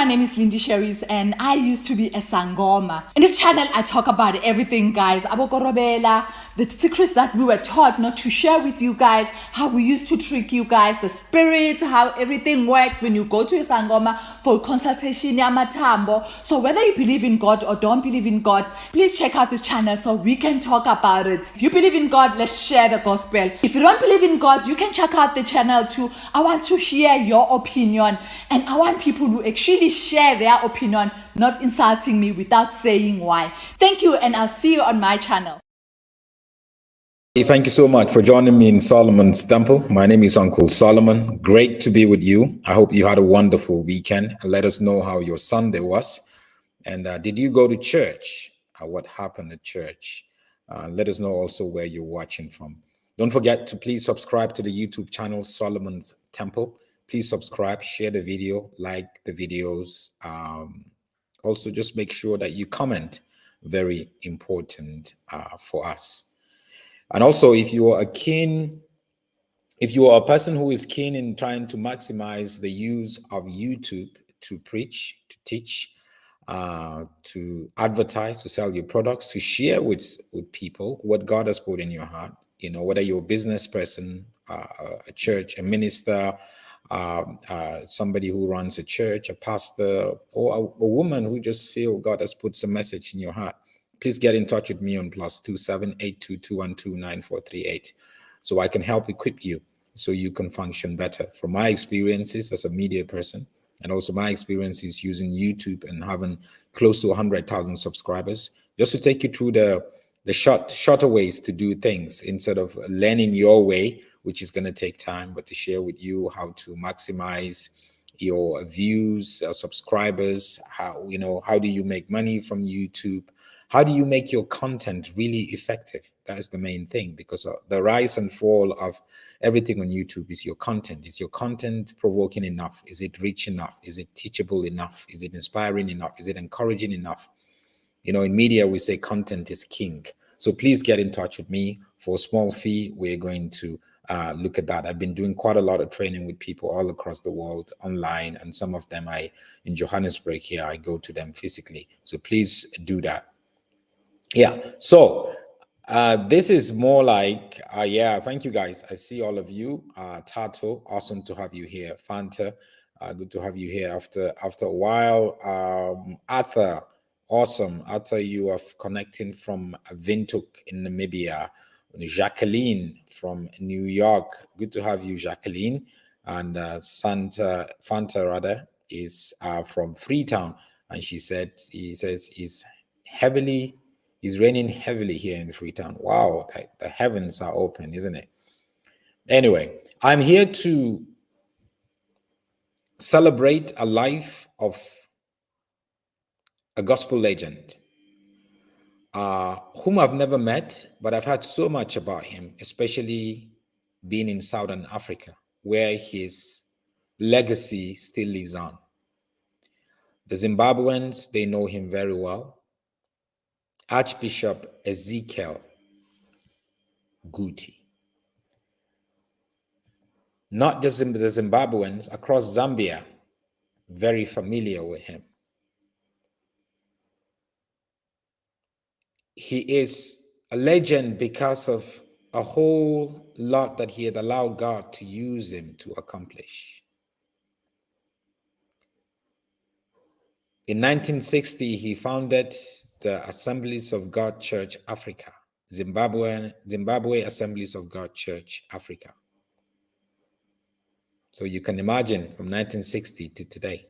my name is Lindy Sherries and I used to be a Sangoma. In this channel, I talk about everything, guys. Abokorobela, the secrets that we were taught not to share with you guys, how we used to trick you guys, the spirits, how everything works when you go to a Sangoma for consultation, yamatambo. So whether you believe in God or don't believe in God, please check out this channel so we can talk about it. If you believe in God, let's share the gospel. If you don't believe in God, you can check out the channel too. I want to hear your opinion, and I want people to actually share their opinion, not insulting me without saying why. Thank you, and I'll see you on my channel. Thank you so much for joining me in Solomon's Temple. My name is Uncle Solomon. Great to be with you. I hope you had a wonderful weekend. Let us know how your Sunday was. And did you go to church? What happened at church? Let us know also where you're watching from. Don't forget to please subscribe to the YouTube channel, Solomon's Temple. Please subscribe, share the video, like the videos. Also, just make sure that you comment. Very important for us. And also, if you are a person who is keen in trying to maximize the use of YouTube to preach, to teach, to advertise, to sell your products, to share with people what God has put in your heart, you know, whether you're a business person, a church, a minister, somebody who runs a church, a pastor, or a woman who just feel God has put some message in your heart, please get in touch with me on +27 822 9438 so I can help equip you so you can function better. From my experiences as a media person, and also my experiences using YouTube and having close to 100,000 subscribers, just to take you through the shorter ways to do things instead of learning your way, which is going to take time, but to share with you how to maximize your views, subscribers, how do you make money from YouTube? How do you make your content really effective? That's the main thing, because the rise and fall of everything on YouTube is your content. Is your content provoking enough? Is it rich enough? Is it teachable enough? Is it inspiring enough? Is it encouraging enough? You know, in media, we say content is king. So please get in touch with me for a small fee. We're going to look at that. I've been doing quite a lot of training with people all across the world online, and some of them in Johannesburg here, I go to them physically. So please do that. Yeah, so this is more like, thank you guys. I see all of you. Tato, awesome to have you here. Fanta, good to have you here after a while. Arthur, awesome. Arthur, you are connecting from Windhoek in Namibia. Jacqueline from New York, good to have you, Jacqueline. And Fanta rather is from Freetown, and he says it's raining heavily here in Freetown. Wow, the heavens are open, isn't it? Anyway, I'm here to celebrate a life of a gospel legend, whom I've never met, but I've heard so much about him, especially being in Southern Africa, where his legacy still lives on. The Zimbabweans, they know him very well. Archbishop Ezekiel Guti. Not just the Zimbabweans, across Zambia, very familiar with him. He is a legend because of a whole lot that he had allowed God to use him to accomplish. In 1960, he founded the Assemblies of God Church Africa, Zimbabwe Assemblies of God Church Africa. So you can imagine from 1960 to today.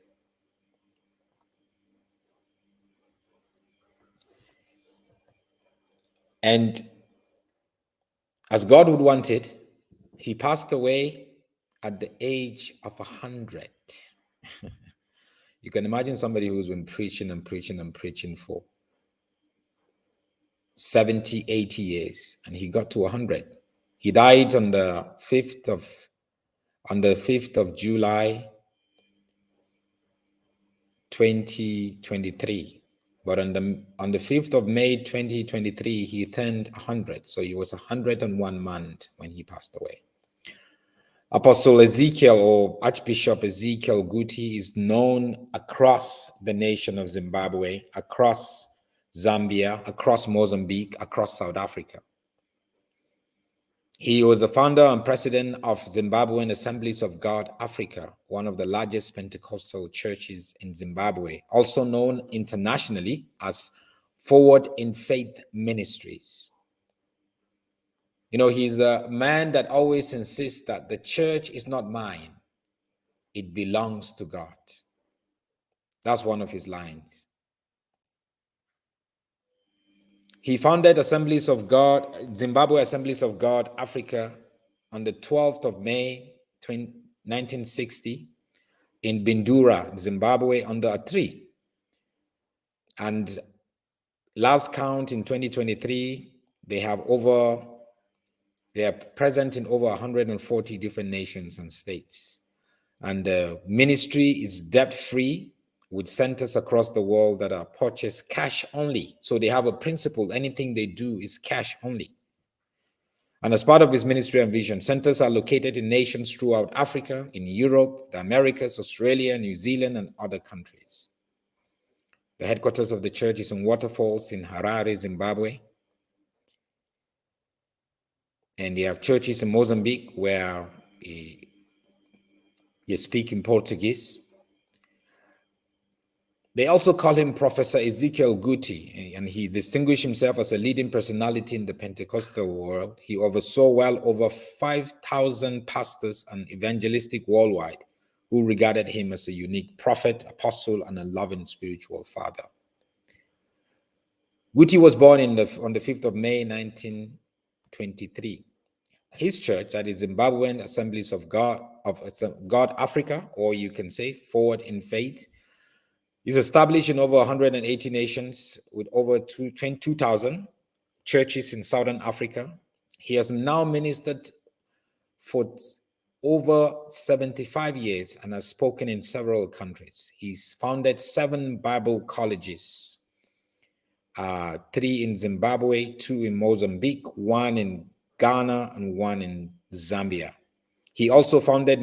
And as God would want it, he passed away at the age of 100. You can imagine somebody who's been preaching and preaching and preaching for 70, 80 years, and he got to 100. He died on the 5th of July 2023. But on the 5th of May 2023, he turned 100. So he was 101 months when he passed away. Apostle Ezekiel or Archbishop Ezekiel Guti is known across the nation of Zimbabwe, across Zambia, across Mozambique, across South Africa. He was the founder and president of Zimbabwean Assemblies of God Africa, one of the largest Pentecostal churches in Zimbabwe, also known internationally as Forward in Faith Ministries. You know, he's a man that always insists that the church is not mine, it belongs to God. That's one of his lines. He founded Assemblies of God, Zimbabwe Assemblies of God Africa on the 12th of May, 1960 in Bindura, Zimbabwe, under a tree. And last count in 2023, they are present in over 140 different nations and states. And the ministry is debt-free with centers across the world that are purchased cash only. So they have a principle, anything they do is cash only. And as part of his ministry and vision, centers are located in nations throughout Africa, in Europe, the Americas, Australia, New Zealand, and other countries. The headquarters of the church is in Waterfalls in Harare, Zimbabwe. And they have churches in Mozambique where they speak in Portuguese. They also call him Professor Ezekiel Guti, and he distinguished himself as a leading personality in the Pentecostal world. He oversaw well over 5,000 pastors and evangelistic worldwide who regarded him as a unique prophet, apostle, and a loving spiritual father. Guti was born on the 5th of May, 1923. His church, that is Zimbabwean Assemblies of God Africa, or you can say Forward in Faith, is established in over 180 nations with over 22,000 churches in Southern Africa. He has now ministered for over 75 years and has spoken in several countries. He's founded 7 Bible colleges, 3 in Zimbabwe, 2 in Mozambique, 1 in Ghana, and 1 in Zambia. He also founded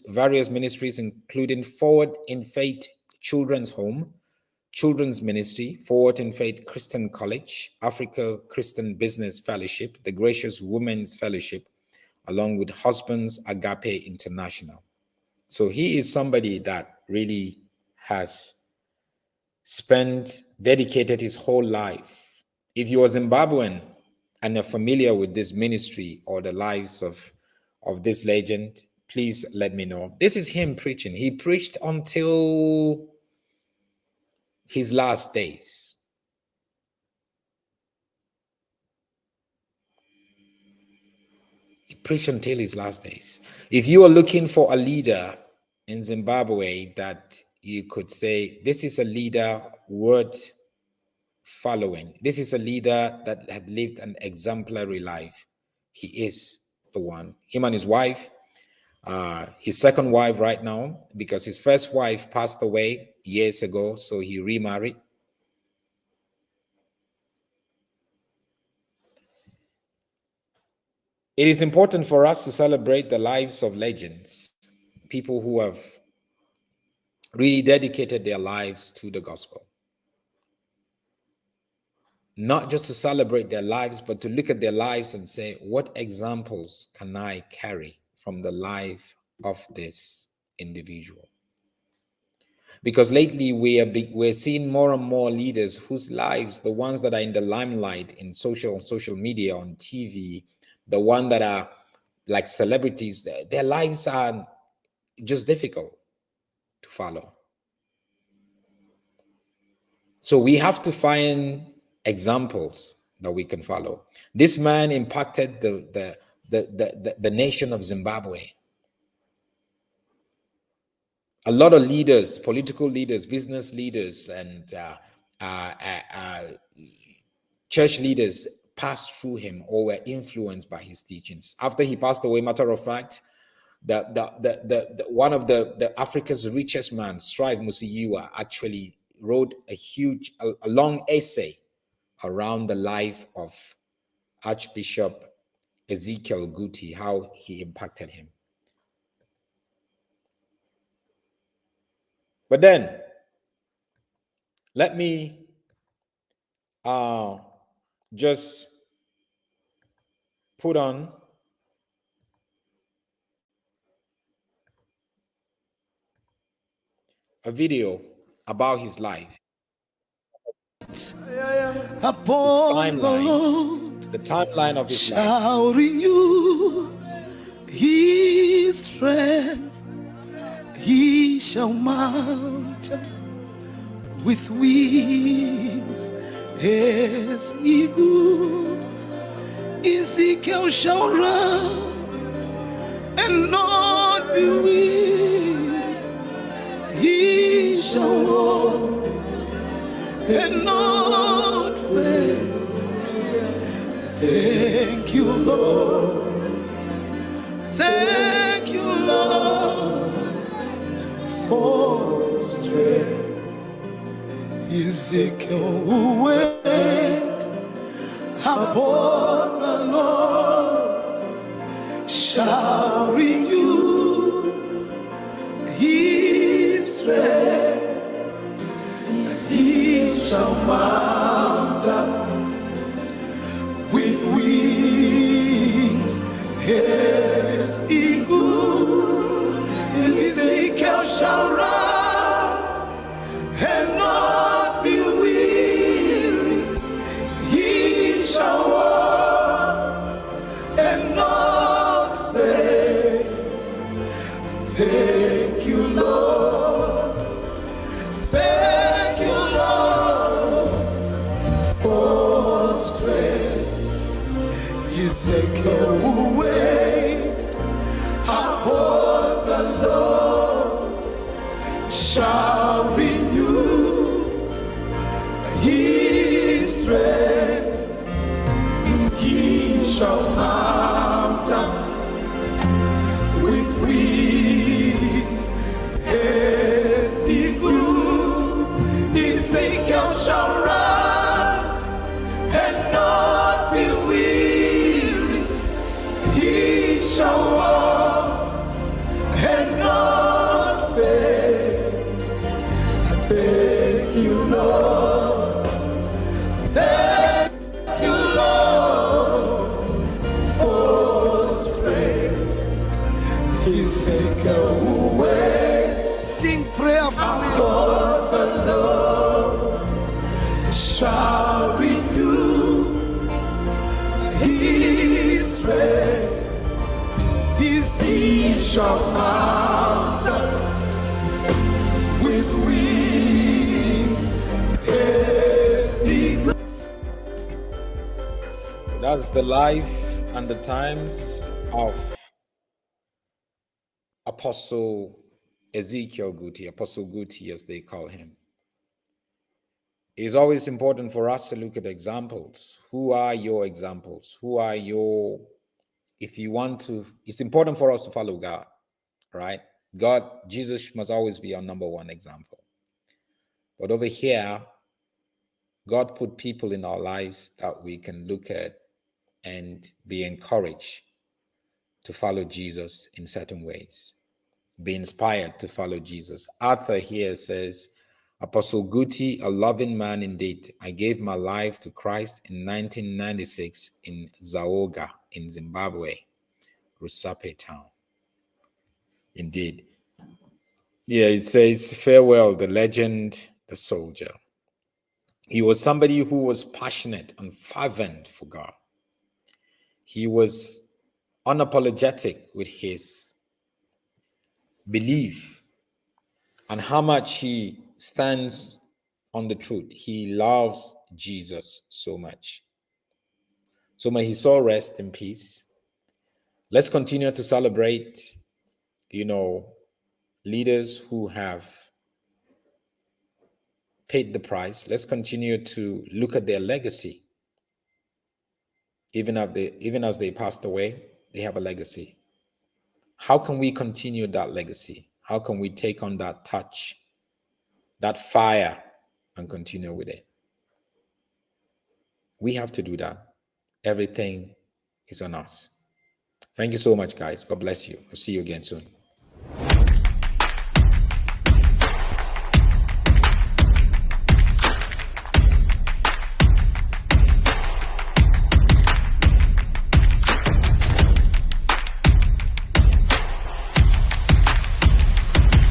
various ministries, including Forward in Faith Children's Home, Children's Ministry, Forward in Faith Christian College, Africa Christian Business Fellowship, the Gracious Women's Fellowship, along with Husbands Agape International. So he is somebody that really has dedicated his whole life. If you are Zimbabwean and are familiar with this ministry or the lives of this legend, please let me know. This is him preaching. He preached until his last days. He preached until his last days. If you are looking for a leader in Zimbabwe that you could say, this is a leader worth following, this is a leader that had lived an exemplary life, he is the one. Him and his wife, his second wife right now, because his first wife passed away years ago, so he remarried. It is important for us to celebrate the lives of legends, people who have really dedicated their lives to the gospel. Not just to celebrate their lives, but to look at their lives and say, what examples can I carry from the life of this individual? Because lately we're seeing more and more leaders whose lives, the ones that are in the limelight in social media, on TV, the ones that are like celebrities, their lives are just difficult to follow. So we have to find examples that we can follow. This man impacted the nation of Zimbabwe. A lot of leaders, political leaders, business leaders, and church leaders passed through him or were influenced by his teachings. After he passed away, matter of fact, one of the Africa's richest man, Strive Musiyiwa, actually wrote a long essay around the life of Archbishop Ezekiel Guti, how he impacted him. But then, let me just put on a video about his life, his timeline, the timeline of his life. Shall renew his strength, he shall mount with wings as eagles. Ezekiel shall run and not be weary. He shall walk and not faint. Thank you, Lord. Thank you, Lord, for strength. Ezekiel will wait upon the Lord, shall renew his strength. He shall mount up with wings as eagles. Ezekiel shall run and not be weary. He shall walk and not faint. Thank you, Lord. Thank you, Lord, for strength. Ezekiel will wait upon the Lord, shall renew his strength. He shall mount up with wings as eagles. Ezekiel shall run and not be weary. He shall walk and not faint. Thank you, Lord. Thank you, Lord, for strength. Ezekiel will wait. Sing prayerfully. Upon the Lord shall renew his strength. His seed shall mount up with wings as eagles. That's the life and the times of Apostle Ezekiel Guti, Apostle Guti as they call him. It's always important for us to look at examples. Who are your examples? Who are your, if you want to, it's important for us to follow God, right? God, Jesus must always be our number one example. But over here, God put people in our lives that we can look at and be encouraged to follow Jesus in certain ways, be inspired to follow Jesus. Arthur here says, Apostle Guti, a loving man indeed. I gave my life to Christ in 1996 in Zaoga in Zimbabwe, Rusape town. Indeed. Yeah, it says, farewell, the legend, the soldier. He was somebody who was passionate and fervent for God. He was unapologetic with his belief and how much he stands on the truth. He loves Jesus so much. So may his soul rest in peace. Let's continue to celebrate, leaders who have paid the price. Let's continue to look at their legacy. Even as they passed away, they have a legacy. How can we continue that legacy? How can we take on that touch, that fire, and continue with it? We have to do that. Everything is on us. Thank you so much, guys. God bless you. I'll see you again soon.